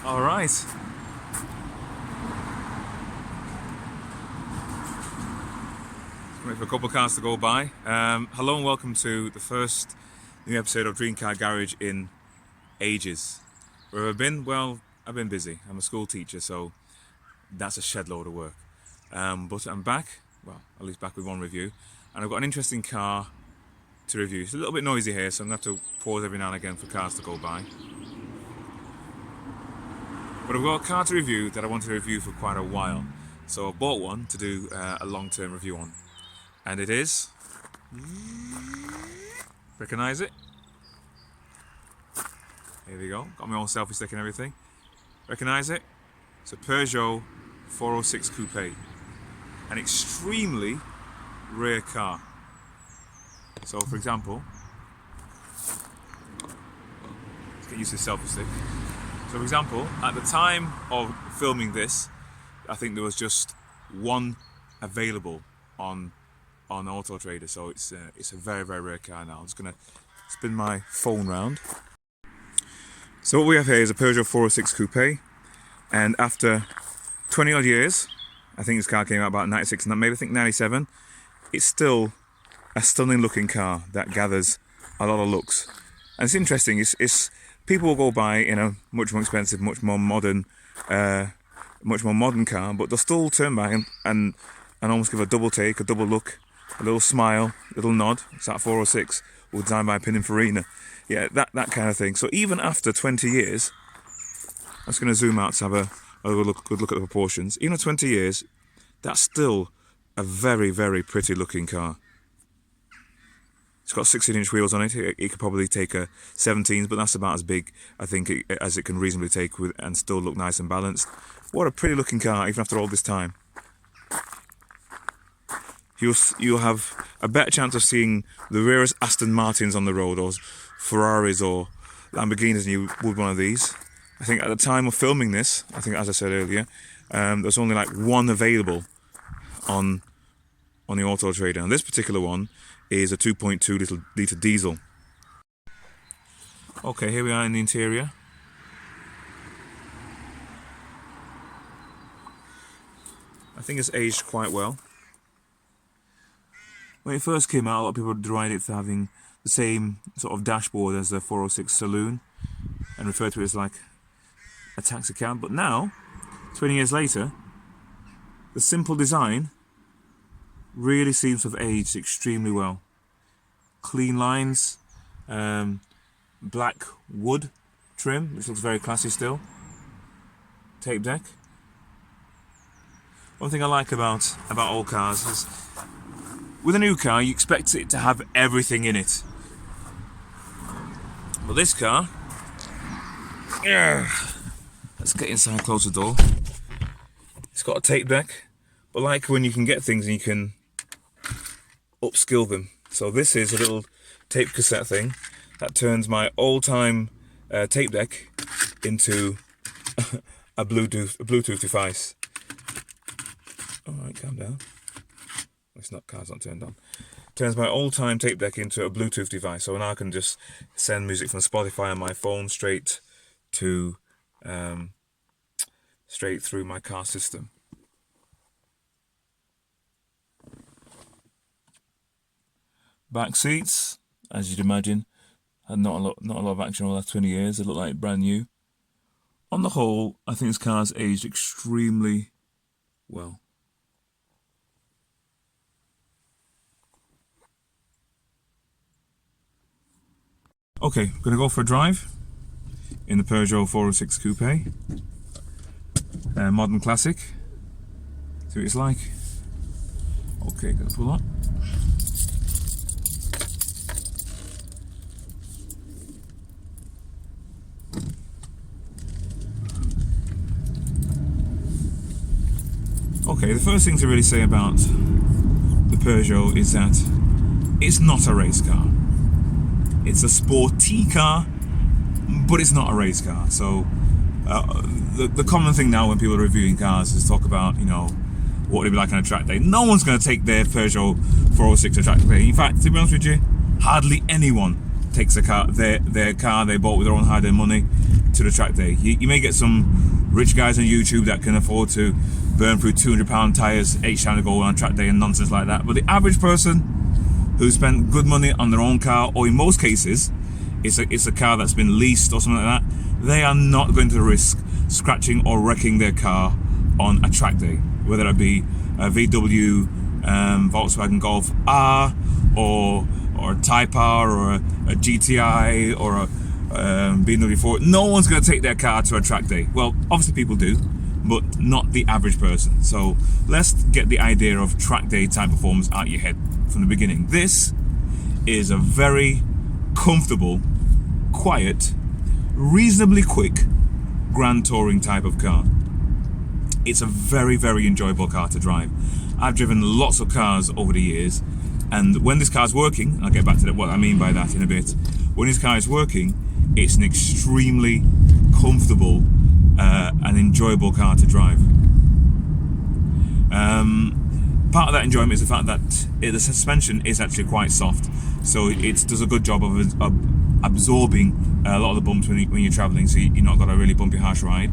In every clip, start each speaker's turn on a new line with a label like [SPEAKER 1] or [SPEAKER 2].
[SPEAKER 1] All right. Wait for a couple of cars to go by. Hello and welcome to the first new episode of Dream Car Garage in ages. Where have I been? Well, I've been busy. I'm a school teacher, so that's a shed load of work. But I'm back, well, at least back with one review. And I've got an interesting car to review. It's a little bit noisy here, so I'm going to have to pause every now and again for cars to go by. But I've got a car to review that I want to review for quite a while. So I bought one to do a long-term review on. And it is... Recognise it? Here we go. Got my own selfie stick and everything. Recognise it? It's a Peugeot 406 Coupe. An extremely rare car. So for example... Let's get used to the selfie stick. So for example, at the time of filming this, I think there was just one available on Auto Trader, so it's a very, very rare car now. I'm just going to spin my phone round. So what we have here is a Peugeot 406 Coupe, and after 20 odd years, I think this car came out about 96 and maybe I think 97, it's still a stunning looking car that gathers a lot of looks. And it's interesting, it's people will go by in a much more expensive, much more modern car, but they'll still turn back and almost give a double take, a double look, a little smile, a little nod. It's that 406, all designed by Pininfarina. Yeah, that kind of thing. So even after 20 years, I'm just going to zoom out to have a good look at the proportions. Even at 20 years, that's still a very, very pretty looking car. It's got 16-inch wheels on it. It could probably take a 17s, but that's about as big, I think, as it can reasonably take and still look nice and balanced. What a pretty looking car, even after all this time. You'll have a better chance of seeing the rarest Aston Martins on the road, or Ferraris or Lamborghinis, than you would one of these. I think at the time of filming this, I think as I said earlier, there's only like one available on the Auto Trader, and this particular one is a 2.2 litre diesel. Okay, here we are in the interior. I think it's aged quite well. When it first came out, a lot of people derided it for having the same sort of dashboard as the 406 Saloon and referred to it as like a taxi cab. But now, 20 years later, the simple design really seems to have aged extremely well. Clean lines, black wood trim, which looks very classy still. Tape deck. One thing I like about old cars is, with a new car, you expect it to have everything in it. But this car, let's get inside, close the door. It's got a tape deck, but like when you can get things and you can upskill them. So this is a little tape cassette thing that turns my old-time tape deck into a Bluetooth device. Alright, calm down. It's not, car's not turned on. Turns my old-time tape deck into a Bluetooth device, so now I can just send music from Spotify on my phone straight through my car system. Back seats, as you'd imagine, had not a lot of action over the last 20 years. They look like brand new. On the whole, I think this car's aged extremely well. Okay, I'm going to go for a drive in the Peugeot 406 Coupe. Modern classic. See what it's like. Okay, going to pull up. Okay, the first thing to really say about the Peugeot is that it's not a race car. It's a sporty car, but it's not a race car. So the common thing now when people are reviewing cars is talk about, you know, what it'd be like on a track day. No one's going to take their Peugeot 406 to a track day. In fact, to be honest with you, hardly anyone takes a car, their car they bought with their own hard-earned money, to the track day. You may get some rich guys on YouTube that can afford to burn through 200-pound tyres each time to go on track day and nonsense like that. But the average person who spent good money on their own car, or in most cases, it's a car that's been leased or something like that, they are not going to risk scratching or wrecking their car on a track day, whether it be a VW Volkswagen Golf R or a Type R or a GTI or a BMW 4. No one's going to take their car to a track day. Well, obviously people do, but not the average person. So let's get the idea of track day type performance out your head from the beginning. This is a very comfortable, quiet, reasonably quick grand touring type of car. It's a very, very enjoyable car to drive. I've driven lots of cars over the years, and when this car's working, I'll get back to what I mean by that in a bit. When this car is working, it's an extremely comfortable and enjoyable car to drive. Part of that enjoyment is the fact that the suspension is actually quite soft, so it does a good job of absorbing a lot of the bumps when you're traveling, so you're not got a really bumpy, harsh ride.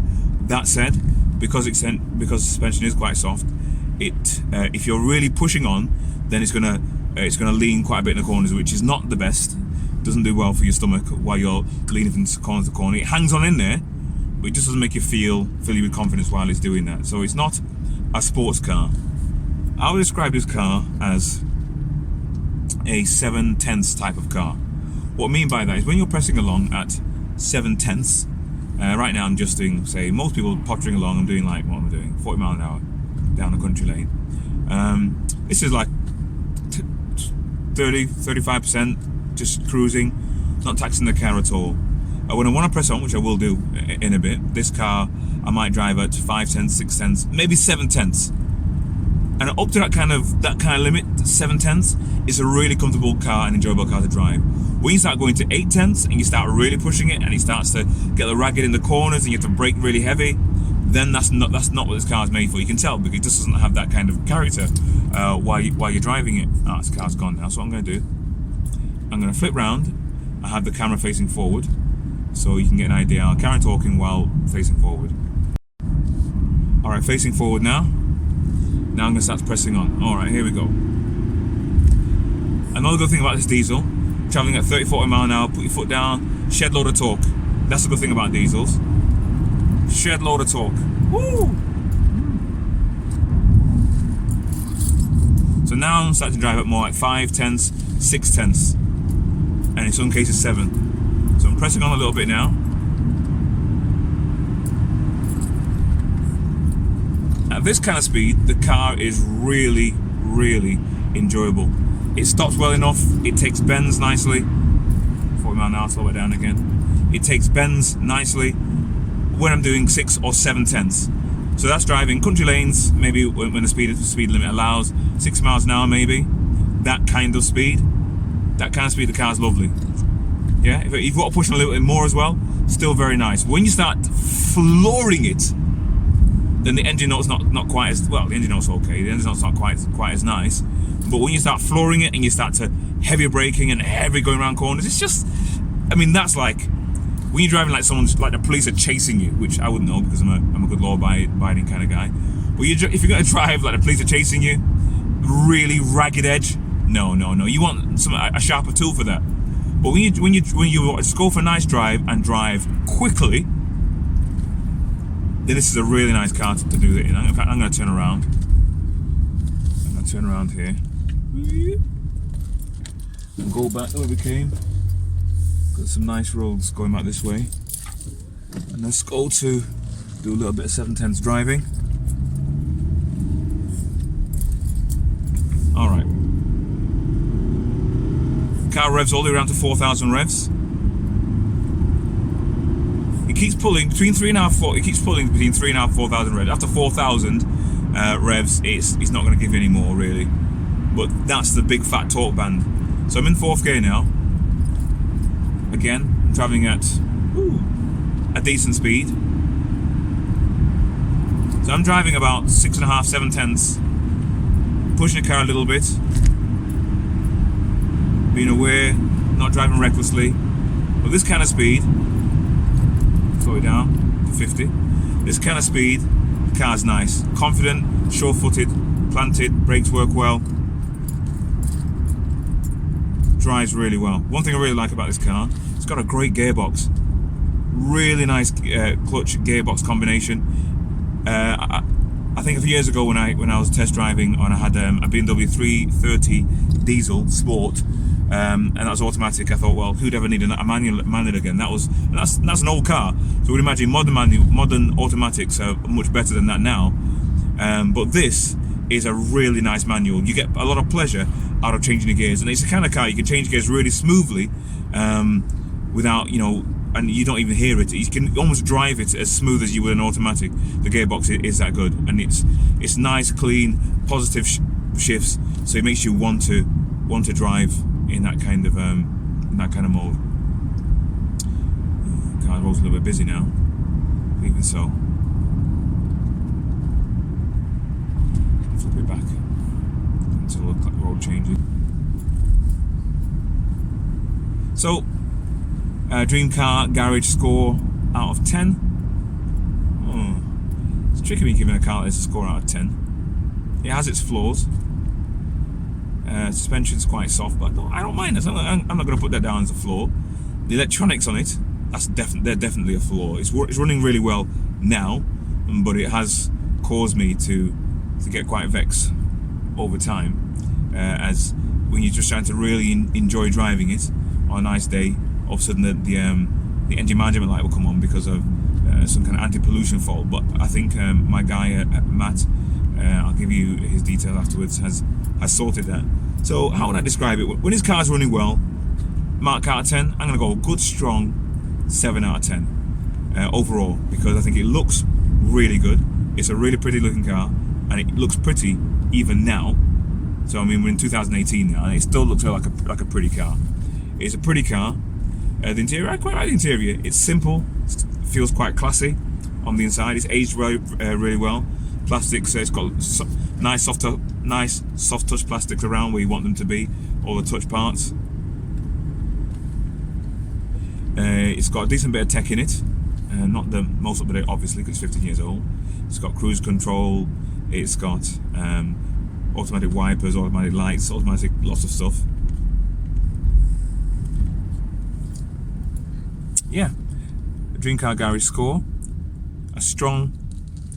[SPEAKER 1] That said, because the suspension is quite soft, if you're really pushing on, then it's gonna lean quite a bit in the corners, which is not the best. Doesn't do well for your stomach while you're leaning from corner to corner. It hangs on in there, but it just doesn't make you fill you with confidence while it's doing that. So it's not a sports car. I would describe this car as a 7/10 type of car. What I mean by that is when you're pressing along at 7/10, right now I'm just doing, say, most people pottering along, I'm doing like, what am I doing? 40 miles an hour down a country lane. This is like 35%, just cruising, not taxing the car at all. When I want to press on, which I will do in a bit, this car I might drive at 5/10, 6/10, maybe 7/10. And up to that kind of limit, 7/10, it's a really comfortable car and enjoyable car to drive. When you start going to 8/10 and you start really pushing it, and it starts to get the ragged in the corners, and you have to brake really heavy, then that's not what this car is made for. You can tell because it just doesn't have that kind of character while you're driving it. This car's gone now. So what I'm going to do, I'm going to flip round. I have the camera facing forward, so you can get an idea. I'll carry on talking while facing forward. All right, facing forward now. Now I'm going to start pressing on. All right, here we go. Another good thing about this diesel, traveling at 30-40 miles an hour, put your foot down, shed load of torque. That's the good thing about diesels. Shed load of torque. Woo! So now I'm starting to drive at more like 5/10, 6/10, and in some cases 7. So I'm pressing on a little bit now. At this kind of speed, the car is really, really enjoyable. It stops well enough, it takes bends nicely. 40 miles an hour, slow it down again. It takes bends nicely when I'm doing 6 or 7/10. So that's driving country lanes, maybe when the speed limit allows, 6 miles an hour maybe. That kind of speed, the car's lovely. Yeah, if you've got to push on a little bit more as well, still very nice. When you start flooring it, then the engine note's not quite as well. The engine note's okay. The engine note's not quite as nice. But when you start flooring it and you start to heavy braking and heavy going around corners, it's just, I mean, that's like when you're driving like the police are chasing you, which I wouldn't know because I'm a good law-abiding kind of guy. But if you're going to drive like the police are chasing you, really ragged edge, no. You want a sharper tool for that. But when you just go for a nice drive and drive quickly, then this is a really nice car to do that in. In fact, I'm going to turn around. I'm going to turn around here. And go back the way we came. Got some nice roads going back this way. And let's go to do a little bit of 7/10 driving. Alright. Car revs all the way around to 4,000 revs. It keeps pulling between 3.5 4,000 revs. After 4,000 revs, it's not going to give you any more really. But that's the big fat torque band. So I'm in 4th gear now. Again, I'm traveling at a decent speed. So I'm driving about 6.5, 7/10, pushing the car a little bit, being aware, not driving recklessly. But this kind of speed, slow it down to 50. This kind of speed, the car's nice, confident, sure-footed, planted, brakes work well, drives really well. One thing I really like about this car, it's got a great gearbox, really nice clutch gearbox combination. I think a few years ago when I was test driving and I had a BMW 330 diesel sport, and that was automatic, I thought, well, who'd ever need a manual again? That's an old car, so we'd imagine modern automatics are much better than that now. But this is a really nice manual. You get a lot of pleasure out of changing the gears, and it's the kind of car you can change gears really smoothly, without, you know, and you don't even hear it. You can almost drive it as smooth as you would an automatic. The gearbox is that good, and it's nice, clean, positive shifts, so it makes you want to drive in that kind of mode. Car road's a little bit busy now, even so. Flip it back until the road changes. So, dream car garage score out of 10. It's tricky me giving a car like this a score out of 10. It has its flaws. Suspension's quite soft, but I don't mind it. I'm not going to put that down as a flaw. The electronics on it, they're definitely a flaw. It's running really well now, but it has caused me to get quite vexed over time, as when you're just trying to really enjoy driving it on a nice day, all of a sudden the engine management light will come on because of some kind of anti-pollution fault. But I think my guy Matt, I'll give you his details afterwards, has sorted that. So how would I describe it? When his car's running well, mark out of 10, I'm going to go a good strong 7 out of 10 overall, because I think it looks really good. It's a really pretty looking car, and it looks pretty even now. So I mean, we're in 2018 now, and it still looks like a pretty car. It's a pretty car. The interior, I quite like the interior. It's simple, it feels quite classy on the inside. It's aged really well. Plastics, it's got nice soft touch plastics around where you want them to be, all the touch parts. It's got a decent bit of tech in it, not the most up to date, obviously, because it's 15 years old. It's got cruise control, it's got automatic wipers, automatic lights, automatic lots of stuff. Yeah, the Dream Car Garage score, a strong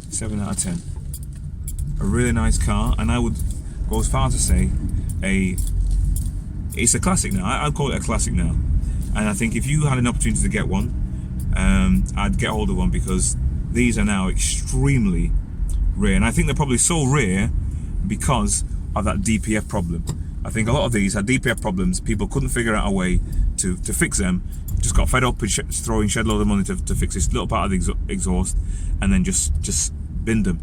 [SPEAKER 1] 7 out of 10. A really nice car, and I would go as far as to say it's a classic now. I'd call it a classic now. And I think if you had an opportunity to get one, I'd get hold of one, because these are now extremely rare. And I think they're probably so rare because of that DPF problem. I think a lot of these had DPF problems. People couldn't figure out a way to fix them. Just got fed up with throwing shed load of money to fix this little part of the exhaust, and then just binned them.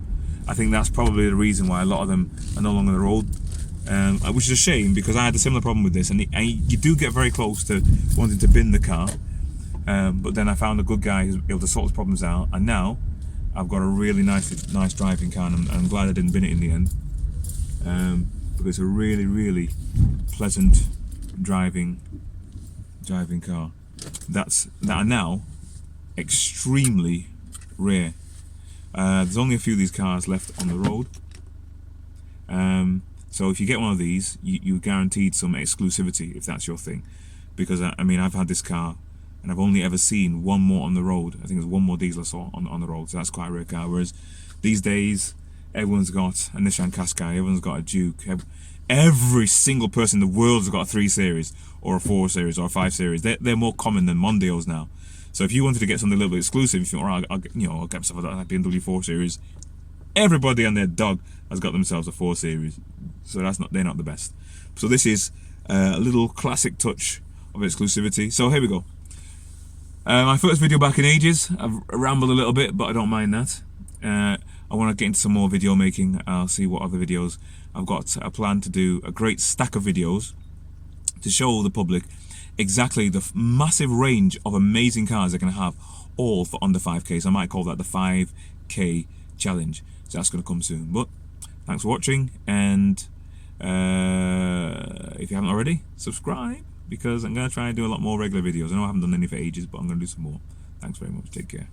[SPEAKER 1] I think that's probably the reason why a lot of them are no longer on the road, which is a shame, because I had a similar problem with this, and you do get very close to wanting to bin the car, but then I found a good guy who's able to sort the problems out, and now I've got a really nice driving car, and I'm glad I didn't bin it in the end, because it's a really pleasant driving car. That are now extremely rare. There's only a few of these cars left on the road, so if you get one of these, you're guaranteed some exclusivity if that's your thing, because I mean, I've had this car and I've only ever seen one more on the road. I think there's one more diesel I saw on the road, so that's quite a rare car. Whereas these days, everyone's got a Nissan Qashqai, everyone's got a Duke, every single person in the world has got a 3 Series or a 4 Series or a 5 Series. They're more common than Mondials now. So if you wanted to get something a little bit exclusive, if you think, all right, I'll get myself a BMW 4 Series, everybody and their dog has got themselves a 4 Series. So they're not the best. So this is a little classic touch of exclusivity. So here we go. My first video back in ages. I've rambled a little bit, but I don't mind that. I want to get into some more video making. I'll see what other videos. I've got a plan to do a great stack of videos to show the public exactly the massive range of amazing cars they can have, all for under 5k. So I might call that the 5k challenge. So that's going to come soon. But thanks for watching, and if you haven't already, subscribe, because I'm going to try and do a lot more regular videos. I know I haven't done any for ages, but I'm going to do some more. Thanks very much. Take care.